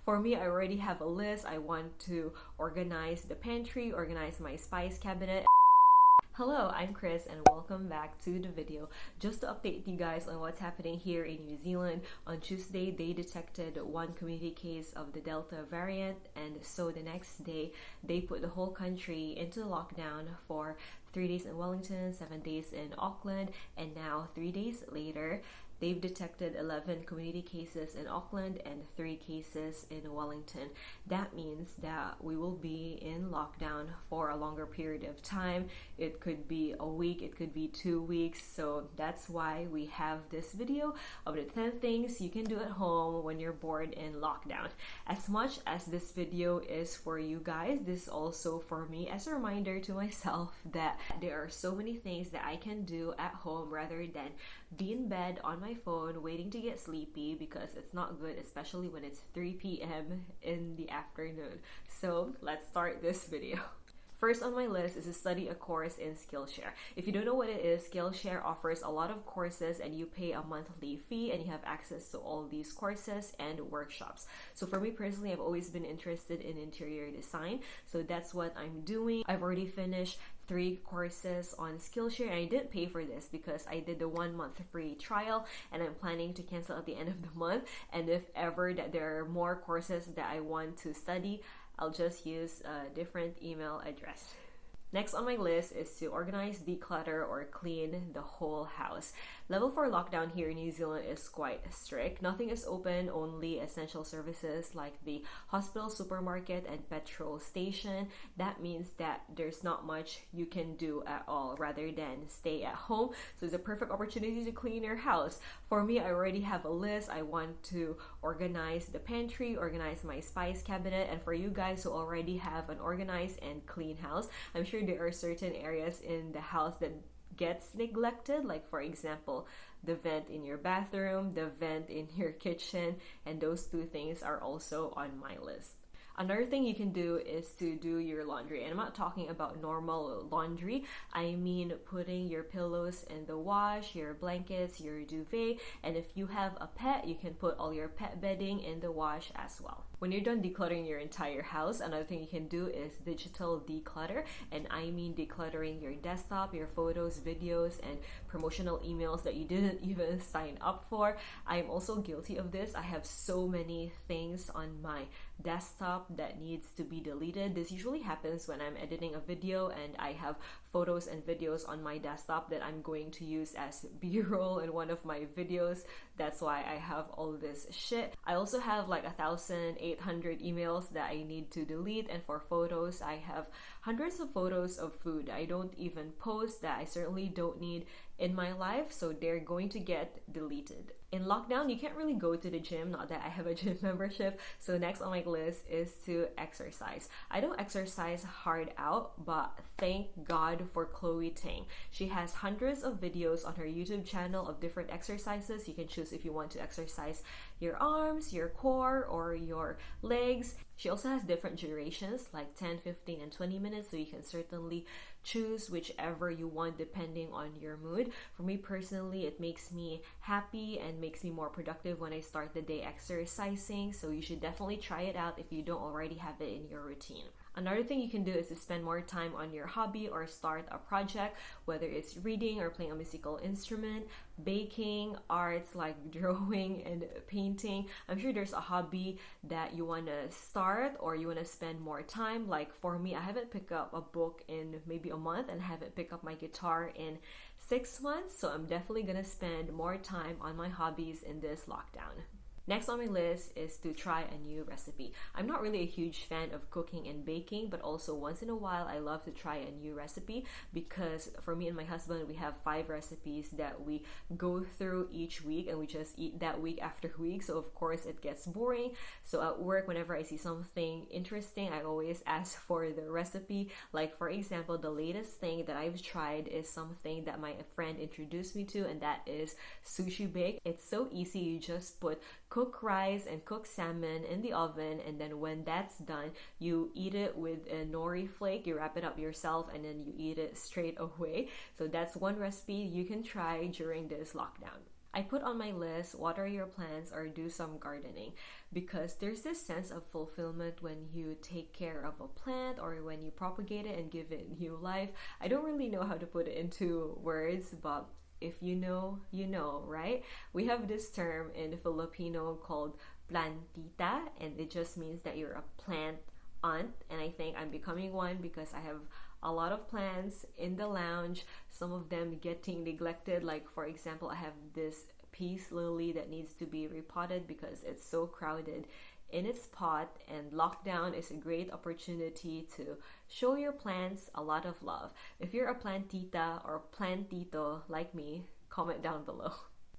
For me, I already have a list. I want to organize the pantry, organize my spice cabinet. Hello, I'm Chris and welcome back to the video. Just to update you guys on what's happening here in New Zealand, on Tuesday they detected one community case of the Delta variant, and so the next day they put the whole country into lockdown for 3 days in Wellington, 7 days in Auckland, and now 3 days later they've detected 11 community cases in Auckland and 3 cases in Wellington. That means that we will be in lockdown for a longer period of time. It could be a week, it could be 2 weeks. So that's why we have this video of the 10 things you can do at home when you're bored in lockdown. As much as this video is for you guys, this is also for me as a reminder to myself that there are so many things that I can do at home rather than be in bed on my phone waiting to get sleepy, because it's not good, especially when it's 3 p.m. in the afternoon. So let's start this video. First on my list is to study a course in Skillshare. If you don't know what it is, Skillshare offers a lot of courses and you pay a monthly fee and you have access to all these courses and workshops. So for me personally, I've always been interested in interior design, so that's what I'm doing. I've already finished 3 courses on Skillshare, and I didn't pay for this because I did the 1 month free trial and I'm planning to cancel at the end of the month. And if ever that there are more courses that I want to study, I'll just use a different email address. Next on my list is to organize, declutter, or clean the whole house. Level 4 lockdown here in New Zealand is quite strict. Nothing is open, only essential services like the hospital, supermarket, and petrol station. That means that there's not much you can do at all rather than stay at home. So it's a perfect opportunity to clean your house. For me, I already have a list. I want to organize the pantry, organize my spice cabinet, and for you guys who already have an organized and clean house, I'm sure there are certain areas in the house that gets neglected, like for example the vent in your bathroom, the vent in your kitchen, and those 2 things are also on my list. Another thing you can do is to do your laundry, and I'm not talking about normal laundry. I mean putting your pillows in the wash, your blankets, your duvet, and if you have a pet, you can put all your pet bedding in the wash as well. When you're done decluttering your entire house, another thing you can do is digital declutter, and I mean decluttering your desktop, your photos, videos, and promotional emails that you didn't even sign up for. I'm also guilty of this. I have so many things on my desktop that needs to be deleted. This usually happens when I'm editing a video and I have photos and videos on my desktop that I'm going to use as B-roll in one of my videos. That's why I have all this shit. I also have like 1,800 emails that I need to delete, and for photos, I have hundreds of photos of food I don't even post that I certainly don't need in my life, so they're going to get deleted. In lockdown, you can't really go to the gym, not that I have a gym membership, so next on my list is to exercise. I don't exercise hard out, but thank God for Chloe Ting. She has hundreds of videos on her YouTube channel of different exercises. You can choose if you want to exercise your arms, your core, or your legs. She also has different durations like 10, 15, and 20 minutes, so you can certainly choose whichever you want depending on your mood. For me personally, it makes me happy and makes me more productive when I start the day exercising, so you should definitely try it out if you don't already have it in your routine. Another thing you can do is to spend more time on your hobby or start a project, whether it's reading or playing a musical instrument, baking, arts like drawing and painting. I'm sure there's a hobby that you want to start or you want to spend more time. Like for me, I haven't picked up a book in maybe a month and haven't picked up my guitar in 6 months, so I'm definitely going to spend more time on my hobbies in this lockdown. Next on my list is to try a new recipe. I'm not really a huge fan of cooking and baking, but also once in a while I love to try a new recipe, because for me and my husband, we have 5 recipes that we go through each week and we just eat that week after week, so of course it gets boring. So at work, whenever I see something interesting, I always ask for the recipe. Like for example, the latest thing that I've tried is something that my friend introduced me to, and that is sushi bake. It's so easy. You just put cook rice and cook salmon in the oven, and then when that's done, you eat it with a nori flake. You wrap it up yourself and then you eat it straight away. So that's one recipe you can try during this lockdown. I put on my list water your plants or do some gardening, because there's this sense of fulfillment when you take care of a plant or when you propagate it and give it new life. I don't really know how to put it into words, but if you know, you know, right? We have this term in Filipino called plantita, and it just means that you're a plant aunt, and I think I'm becoming one because I have a lot of plants in the lounge, some of them getting neglected. Like, for example, I have this peace lily that needs to be repotted because it's so crowded in its pot, and lockdown is a great opportunity to show your plants a lot of love. If you're a plantita or plantito like me, comment down below.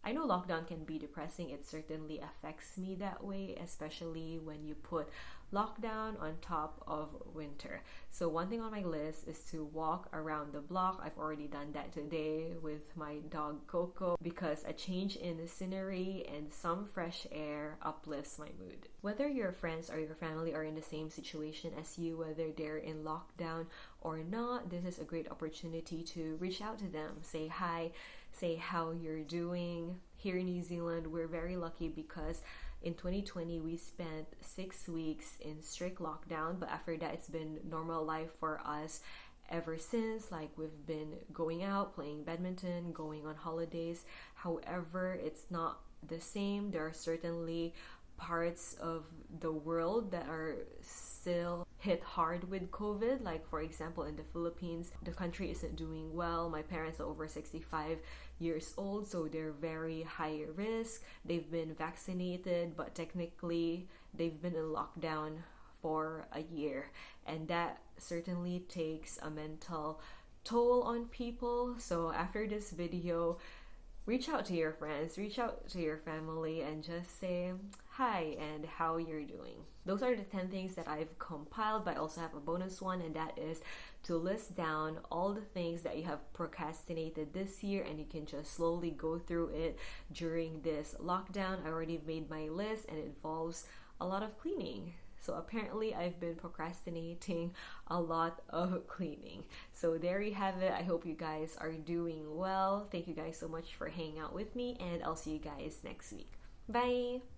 I know lockdown can be depressing. It certainly affects me that way, especially when you put lockdown on top of winter. So one thing on my list is to walk around the block. I've already done that today with my dog Coco, because a change in the scenery and some fresh air uplifts my mood. Whether your friends or your family are in the same situation as you, whether they're in lockdown or not, this is a great opportunity to reach out to them, say hi, say how you're doing. Here in New Zealand, we're very lucky because in 2020 we spent 6 weeks in strict lockdown, but after that it's been normal life for us ever since. Like, we've been going out, playing badminton, going on holidays. However, it's not the same. There are certainly parts of the world that are still hit hard with COVID. Like, for example, in the Philippines, the country isn't doing well. My parents are over 65 years old, so they're very high risk. They've been vaccinated, but technically they've been in lockdown for a year, and that certainly takes a mental toll on people. So after this video, reach out to your friends, reach out to your family, and just say hi and how you're doing. Those are the 10 things that I've compiled, but I also have a bonus one, and that is to list down all the things that you have procrastinated this year, and you can just slowly go through it during this lockdown. I already made my list, and it involves a lot of cleaning. So apparently I've been procrastinating a lot of cleaning. So there you have it. I hope you guys are doing well. Thank you guys so much for hanging out with me, and I'll see you guys next week. Bye!